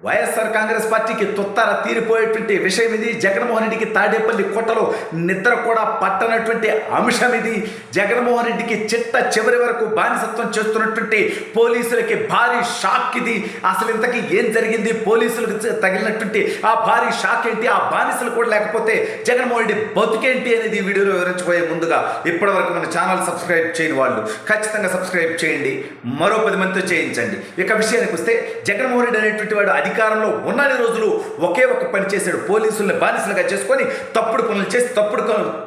వైఎస్ఆర్ కాంగ్రెస్ పార్టీకి తొత్తర తీరిపోయేటువంటి విషయం ఇది. జగన్మోహన్ రెడ్డికి తాడేపల్లి కోటలో నిద్ర కూడా పట్టనటువంటి అంశం ఇది. జగన్మోహన్ రెడ్డికి చిట్ట చివరి వరకు బానిసత్వం చేస్తున్నటువంటి పోలీసులకి భారీ షాక్ ఇది. అసలు ఇంతకీ ఏం జరిగింది, పోలీసులకు తగిలినటువంటి ఆ భారీ షాక్ ఏంటి, ఆ బానిసలు కూడా లేకపోతే జగన్మోహన్ రెడ్డి బతుకేంటి అనేది ఈ వీడియోలో వివరించబోయే ముందుగా ఇప్పటివరకు మన ఛానల్ సబ్స్క్రైబ్ చేయని వాళ్ళు ఖచ్చితంగా సబ్స్క్రైబ్ చేయండి, మరో 10 మందితో చేయించండి. ఇక విషయానికి వస్తే జగన్మోహన్ రెడ్డి అనేటువంటి వాడు అధికారంలో ఉన్నన్ని రోజులు ఒకే ఒక పని చేశాడు. పోలీసుల్ని బానిసలుగా చేసుకొని తప్పుడు పనులు చేసి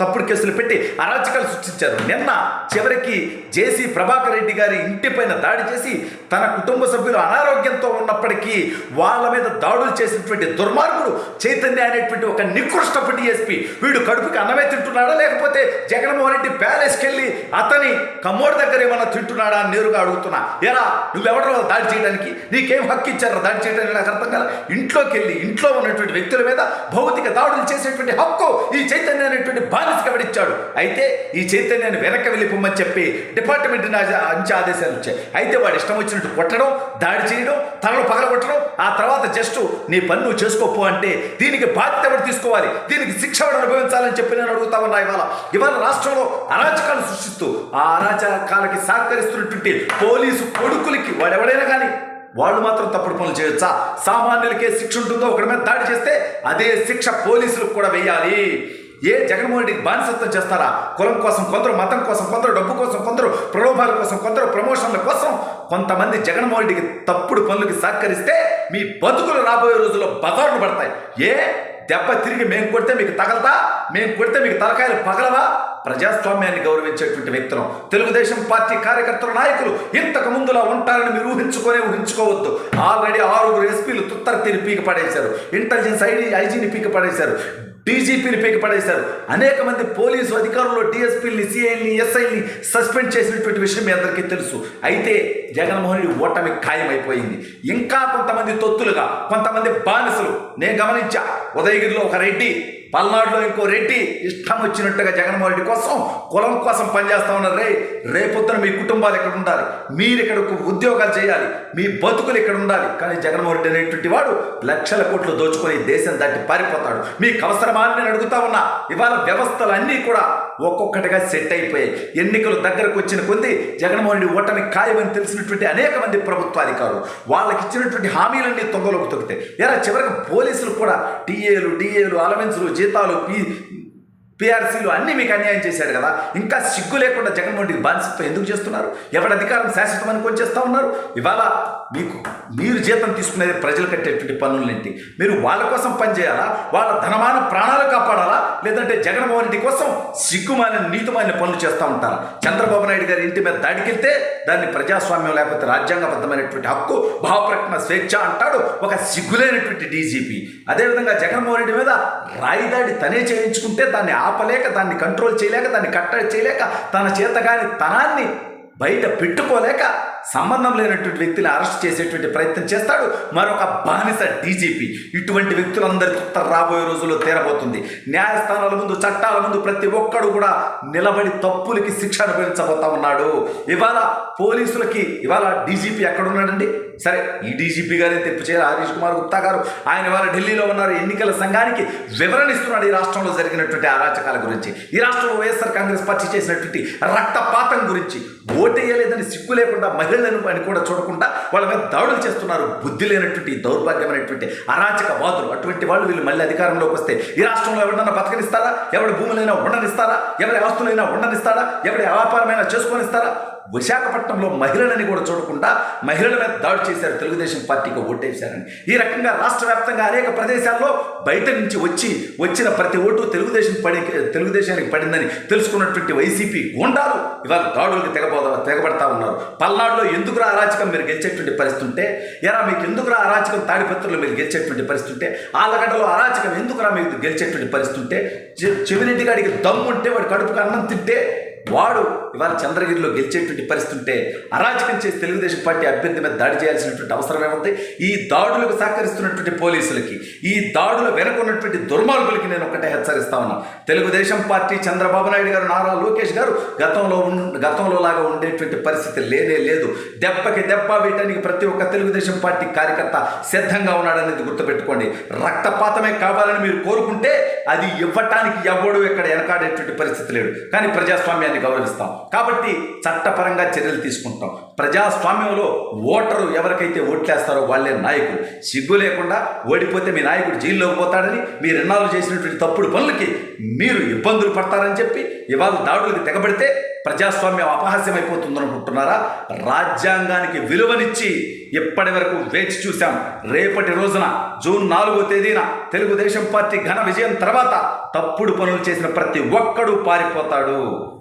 తప్పుడు కేసులు పెట్టి అరాచకాలు సృష్టించారు. నిన్న చివరికి జేసీ ప్రభాకర్ రెడ్డి గారి ఇంటిపైన దాడి చేసి తన కుటుంబ సభ్యులు అనారోగ్యంతో ఉన్నప్పటికీ వాళ్ళ మీద దాడులు చేసినటువంటి దుర్మార్గుడు చైతన్య అనేటువంటి ఒక నికృష్టపు డిఎస్పీ వీడు కడుపుకి అన్నమే తింటున్నాడా, లేకపోతే జగన్మోహన్ రెడ్డి ప్యాలెస్కి వెళ్ళి అతని కమ్మోడి దగ్గర ఏమన్నా తింటున్నాడా అని నేరుగా అడుగుతున్నా. ఎలా నువ్వెవరో దాడి చేయడానికి, నీకేం హక్కు ఇచ్చారో దాడి చేయడానికి నాకు అర్థం కాదు. ఇంట్లోకి వెళ్ళి ఇంట్లో ఉన్నటువంటి వ్యక్తుల మీద భౌతిక దాడులు చేసేటువంటి హక్కు ఈ చైతన్య అనేటువంటి బానిసకి ఎవడిచ్చాడు? అయితే ఈ చైతన్యాన్ని వెనక్కి వెళ్ళిపోమని చెప్పి డిపార్ట్మెంట్ నుంచి ఆదేశాలు వచ్చాయి. అయితే వాడు ఇష్టం వచ్చినట్టు కొట్టడం, దాడి చేయడం, తలలు పగలగొట్టడం, ఆ తర్వాత జస్ట్ నీ పని నువ్వు చేసుకోపో అంటే దీనికి బాధ్యత ఎవరు తీసుకోవాలి, దీనికి శిక్ష ఎవరు అనుభవించాలని చెప్పి నేను అడుగుతా ఉన్నా. ఇవాళ రాష్ట్రంలో అరాచకాలు సృష్టిస్తూ ఆ అరాచకాలకి సహకరిస్తున్నటువంటి పోలీసు కొడుకులకి వాడెవడైనా కానీ వాళ్ళు మాత్రం తప్పుడు పనులు చేయొచ్చా? సామాన్యులకే శిక్ష ఉంటుందో, ఒకటి మీద దాడి చేస్తే అదే శిక్ష పోలీసులకు కూడా వేయాలి. ఏ జగన్మోహన్ రెడ్డికి బానిసత్వం చేస్తారా? కులం కోసం కొందరు, మతం కోసం కొందరు, డబ్బు కోసం కొందరు, ప్రలోభాల కోసం కొందరు, ప్రమోషన్ల కోసం కొంతమంది జగన్మోహన్ రెడ్డికి తప్పుడు పనులకి సహకరిస్తే మీ బతుకులు రాబోయే రోజుల్లో బజార్లు పడతాయి. దెబ్బ తిరిగి మేము కొడితే మీకు తగలతా, మేము కొడితే మీకు తలకాయలు పగలవా? ప్రజాస్వామ్యాన్ని గౌరవించేటువంటి వ్యక్తులు, తెలుగుదేశం పార్టీ కార్యకర్తల నాయకులు ఇంతకు ముందులా ఉంటారని మీరు ఊహించుకోవద్దు. ఆల్రెడీ 6 ఎస్పీలు తుత్తర తీరి పీక పడేశారు, ఇంటెలిజెన్స్ ఐజీని పీక పడేశారు, డీజీపీని పీక పడేశారు. అనేక మంది పోలీసు అధికారులు డిఎస్పీని, సిఐని, ఎస్ఐని సస్పెండ్ చేసినటువంటి విషయం మీ అందరికీ తెలుసు. అయితే జగన్మోహన్ రెడ్డి ఓటమి ఖాయమైపోయింది. ఇంకా కొంతమంది తొత్తులుగా, కొంతమంది బానిసలు నేను గమనించా. ఉదయగిరిలో ఒక రెడ్డి, పల్నాడులో ఇంకో రెడ్డి ఇష్టం వచ్చినట్టుగా జగన్మోహన్ రెడ్డి కోసం, కులం కోసం పనిచేస్తా ఉన్నారు. రేపొద్దున మీ కుటుంబాలు ఇక్కడ ఉండాలి, మీరు ఇక్కడ ఉద్యోగాలు చేయాలి, మీ బతుకులు ఇక్కడ ఉండాలి. కానీ జగన్మోహన్ రెడ్డి అనేటువంటి వాడు లక్షల కోట్లు దోచుకొని దేశం దాటి పారిపోతాడు. మీకు అవసరమా అని నేను అడుగుతా ఉన్నా. ఇవాళ వ్యవస్థలు అన్నీ కూడా ఒక్కొక్కటిగా సెట్ అయిపోయాయి. ఎన్నికలు దగ్గరకు వచ్చిన కొద్దీ జగన్మోహన్ రెడ్డి ఓటమి ఖాయమని తెలిసినటువంటి అనేక మంది ప్రభుత్వాధికారులు వాళ్ళకి ఇచ్చినటువంటి హామీలన్నీ తొంగలోకి తొక్కుతాయి. చివరికి పోలీసులు కూడా డిఏలు అలవెన్సులు, జీతాలు, పిఆర్సీలు అన్నీ మీకు అన్యాయం చేశాడు కదా. ఇంకా సిగ్గు లేకుండా జగన్మోహన్ రెడ్డి బానిసత్వం ఎందుకు చేస్తున్నారు? ఎవరి అధికారం శాశ్వతం అనుకొని చేస్తూ ఉన్నారు? ఇవాళ మీరు జీతం తీసుకునేది ప్రజలు కట్టేటువంటి పనులేంటి? మీరు వాళ్ళ కోసం పనిచేయాలా? వాళ్ళ ధనమాన ప్రాణాలు కాపాడాలా? లేదంటే జగన్మోహన్ రెడ్డి కోసం సిగ్గుమాలిన నీతిమాలిన పనులు చేస్తూ ఉంటారా? చంద్రబాబు నాయుడు గారి ఇంటి మీద దాడికెళ్తే దాన్ని ప్రజాస్వామ్యం లేకపోతే రాజ్యాంగబద్ధమైనటువంటి హక్కు, భావప్రకటన స్వేచ్ఛ అంటాడు ఒక సిగ్గులేనటువంటి డీజీపీ. అదేవిధంగా జగన్మోహన్ రెడ్డి మీద రాయి దాడి తనే చేయించుకుంటే దాన్ని ఆపలేక, దాన్ని కంట్రోల్ చేయలేక, దాన్ని కట్టడి చేయలేక, తన చేతగాని తనాన్ని బయట పెట్టుకోలేక సంబంధం లేనటువంటి వ్యక్తిని అరెస్ట్ చేసేటువంటి ప్రయత్నం చేస్తాడు మరొక బానిస డీజీపీ. ఇటువంటి వ్యక్తులందరికీ రాబోయే రోజుల్లో తీరబోతుంది. న్యాయస్థానాల ముందు, చట్టాల ముందు ప్రతి ఒక్కడు కూడా నిలబడి తప్పులకి శిక్ష అనుభవించబోతా ఉన్నాడు. ఇవాళ పోలీసులకి డీజీపీ ఎక్కడున్నాడండి? సరే, ఈ డీజీపీ గారిని తెప్పు చేయాలి, హరీష్ కుమార్ గుప్తా గారు. ఆయన ఇవాళ ఢిల్లీలో ఉన్నారు, ఎన్నికల సంఘానికి వివరణ ఇస్తున్నాడు ఈ రాష్ట్రంలో జరిగినటువంటి అరాచకాల గురించి, ఈ రాష్ట్రంలో వైఎస్ఆర్ కాంగ్రెస్ పార్టీ చేసినటువంటి రక్తపాతం గురించి. ఓటేయలేదని సిగ్గు లేకుండా మహిళలను అని కూడా చూడకుండా వాళ్ళ మీద దాడులు చేస్తున్నారు. బుద్ధి లేనటువంటి, దౌర్భాగ్యమైనటువంటి అరాచకవాదులు. అటువంటి వాళ్ళు వీళ్ళు మళ్ళీ అధికారంలోకి వస్తే ఈ రాష్ట్రంలో ఎవరినన్నా బతకనిస్తారా? ఎవరి భూములైనా ఉండనిస్తారా? ఎవరి ఆస్తులైనా ఉండనిస్తారా? ఎవరి వ్యాపారమైనా చేసుకొనిస్తారా? విశాఖపట్నంలో మహిళలని కూడా చూడకుండా మహిళల మీద దాడి చేశారు, తెలుగుదేశం పార్టీకి ఓటేశారని. ఈ రకంగా రాష్ట్ర వ్యాప్తంగా అనేక ప్రదేశాల్లో బయట నుంచి వచ్చిన ప్రతి ఓటు తెలుగుదేశానికి పడిందని తెలుసుకున్నటువంటి వైసీపీ గుండాలు ఇవాళ దాడులకు తెగబడతా ఉన్నారు. పల్నాడులో ఎందుకురా అరాచకం మీరు గెలిచేటువంటి పరిస్థితి ఉంటే, మీకు ఎందుకురా అరాచకం తాడిపత్రులు మీరు గెలిచేటువంటి పరిస్థితి ఉంటే, ఆలగడ్డలో అరాచకం ఎందుకురా మీకు గెలిచేటువంటి పరిస్థితి ఉంటే, చెవిరెడ్డి గారికి దమ్ముంటే వాడి కడుపుకి అన్నం తింటే వాడు ఇవాళ చంద్రగిరిలో గెలిచేటువంటి పరిస్థితి ఉంటే అరాచకం చేసి తెలుగుదేశం పార్టీ అభ్యర్థి మీద దాడి చేయాల్సినటువంటి అవసరం ఏముంది? ఈ దాడులకు సహకరిస్తున్నటువంటి పోలీసులకి, ఈ దాడుల వెనక ఉన్నటువంటి దుర్మార్గులకి నేను ఒకటే హెచ్చరిస్తా ఉన్నా. తెలుగుదేశం పార్టీ, చంద్రబాబు నాయుడు గారు, నారా లోకేష్ గారు గతంలో లాగా ఉండేటువంటి పరిస్థితి లేనే లేదు. దెబ్బకి దెబ్బ వేయడానికి ప్రతి ఒక్క తెలుగుదేశం పార్టీ కార్యకర్త సిద్ధంగా ఉన్నాడనేది గుర్తుపెట్టుకోండి. రక్తపాతమే కావాలని మీరు కోరుకుంటే అది ఇవ్వటానికి ఎవడు ఇక్కడ వెనకాడేటువంటి పరిస్థితి లేడు. కానీ ప్రజాస్వామ్యాన్ని గౌరవిస్తాం కాబట్టి చట్టపరంగా చర్యలు తీసుకుంటాం. ప్రజాస్వామ్యంలో ఓటరు ఎవరికైతే ఓట్లేస్తారో వాళ్ళే నాయకులు. సిగ్గు లేకుండా ఓడిపోతే మీ నాయకుడు జైల్లోకి పోతాడని, మీరు ఎన్నాళ్ళు చేసినటువంటి తప్పుడు పనులకి మీరు ఇబ్బందులు పడతారని చెప్పి ఇవాళ దాడులకు తెగబడితే ప్రజాస్వామ్యం అపహాస్యం అయిపోతుంది అనుకుంటున్నారా? రాజ్యాంగానికి విలువనిచ్చి ఇప్పటి వరకు వేచి చూశాం. రేపటి రోజున జూన్ 4వ తేదీన తెలుగుదేశం పార్టీ ఘన విజయం తర్వాత తప్పుడు పనులు చేసిన ప్రతి ఒక్కడూ పారిపోతాడు.